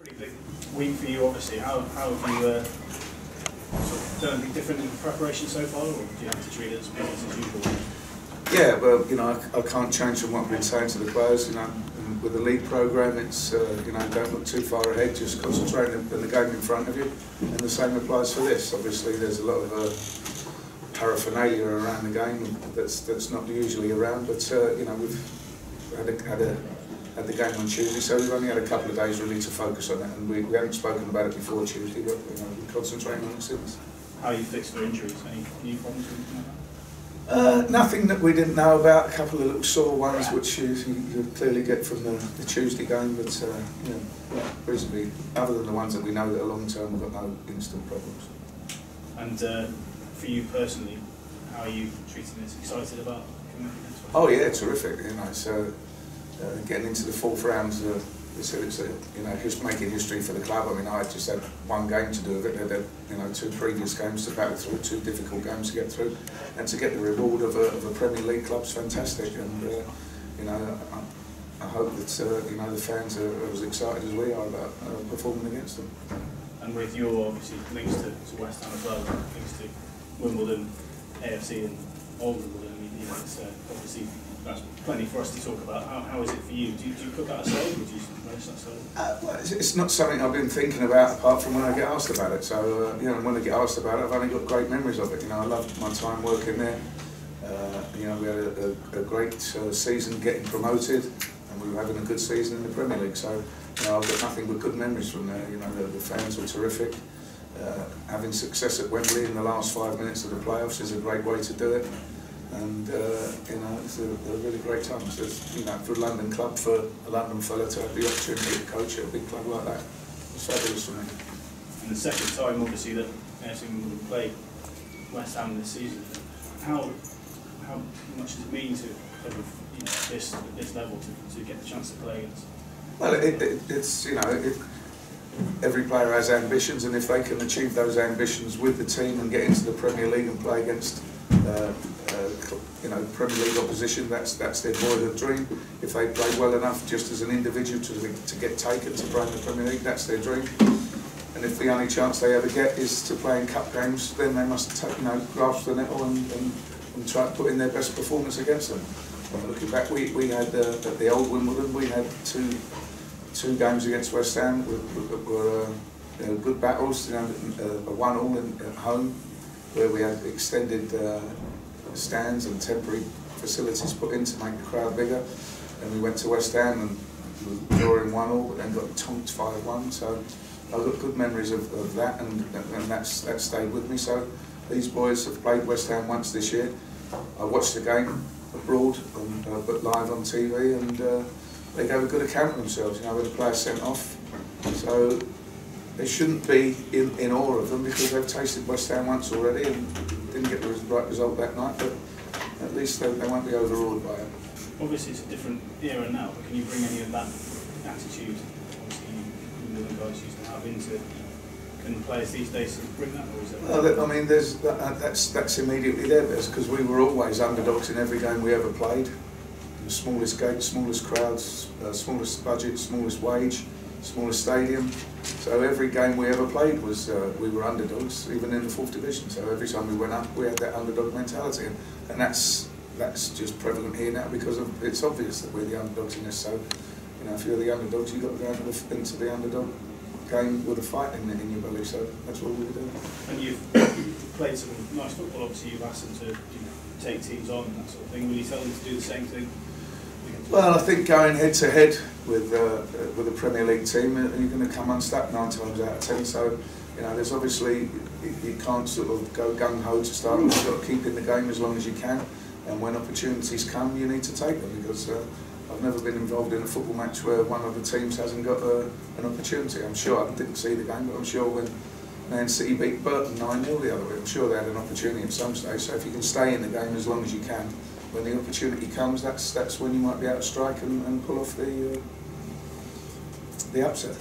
Pretty big week for you, obviously. How have you sort of done anything different in preparation so far, or do you have to treat it as business as usual? Yeah, well, you know, I can't change from what I've been saying to the players. You know, with the league programme, it's you know, don't look too far ahead. Just concentrate on the game in front of you, and the same applies for this. Obviously, there's a lot of paraphernalia around the game that's not usually around, but you know, we've had the game on Tuesday, so we've only had a couple of days really to focus on it, and we haven't spoken about it before Tuesday, but you know, we're concentrating on it since. How are you fixed for injuries? Any new problems or anything like that? Nothing that we didn't know about. A couple of little sore ones which you clearly get from the Tuesday game, but you know, reasonably, other than the ones that we know that are long term, we've got no instant problems. And for you personally, how are you treating this? Excited about coming up against one? Oh yeah, terrific. You know, so getting into the fourth round, it's you know, just making history for the club. I mean, I just had one game to do with it. They had, you know, 2 previous games to battle through, 2 difficult games to get through, and to get the reward of a Premier League club's fantastic. And you know, I hope that you know, the fans are as excited as we are about performing against them. And with your obviously links to West Ham as well, links to Wimbledon, AFC, and Old Wimbledon, I mean, you know, it's obviously that's plenty for us to talk about. How is it for you? Do you put that aside, or do you manage that aside? Well, it's not something I've been thinking about apart from when I get asked about it. So you know, when I get asked about it, I've only got great memories of it. You know, I loved my time working there. You know, we had a great season getting promoted, and we were having a good season in the Premier League. So you know, I've got nothing but good memories from there. You know, the fans were terrific. Having success at Wembley in the last 5 minutes of the playoffs is a great way to do it. And you know, it's a really great time. So it's, you know, for a London club, for a London fella to have the opportunity to coach at a big club like that, it's fabulous for me. And the second time, obviously, that AFC Wimbledon played West Ham this season. How much does it mean to kind of, you know, this level to get the chance to play against? Well, it's you know, every player has ambitions, and if they can achieve those ambitions with the team and get into the Premier League and play against you know, Premier League opposition, that's their boyhood dream. If they play well enough just as an individual to get taken to play in the Premier League, that's their dream. And if the only chance they ever get is to play in cup games, then they must you know, grasp the nettle and try to put in their best performance against them. Looking back, we had at the old Wimbledon, we had two games against West Ham that were you know, good battles. You know, a 1-1 at home, where we had extended stands and temporary facilities put in to make the crowd bigger. And we went to West Ham and we were drawing 1-1, but then got tonked 5-1. So I've got good memories of that, and that stayed with me. So these boys have played West Ham once this year. I watched the game abroad, but live on TV, and they gave a good account of themselves. You know, with the players sent off. So they shouldn't be in awe of them, because they've tasted West Ham once already and didn't get the right result that night, but at least they won't be overawed by it. Obviously it's a different era now, but can you bring any of that attitude, obviously you guys used to have, into, can players these days bring that, or is it? Well, I mean, that's immediately there, because we were always underdogs in every game we ever played. The smallest gate, smallest crowds, smallest budget, smallest wage, smallest stadium. So every game we ever played was we were underdogs, even in the 4th division. So every time we went up, we had that underdog mentality, and that's just prevalent here now, because it's obvious that we're the underdogs in this. So you know, if you're the underdogs, you've got to go into the underdog game with a fight in your belly. So that's what we were doing. And you've played some nice football. Obviously, you've asked them to, you know, take teams on and that sort of thing. Will you tell them to do the same thing? Well, I think going head to head with a Premier League team, you're going to come unstuck 9 times out of 10. So, you know, there's obviously, you can't sort of go gung ho to start. You've got to keep in the game as long as you can, and when opportunities come, you need to take them. Because I've never been involved in a football match where one of the teams hasn't got an opportunity. I'm sure, I didn't see the game, but I'm sure when Man City beat Burton 9-0 the other way, I'm sure they had an opportunity at some stage. So if you can stay in the game as long as you can, when the opportunity comes, that's when you might be able to strike and pull off the upset.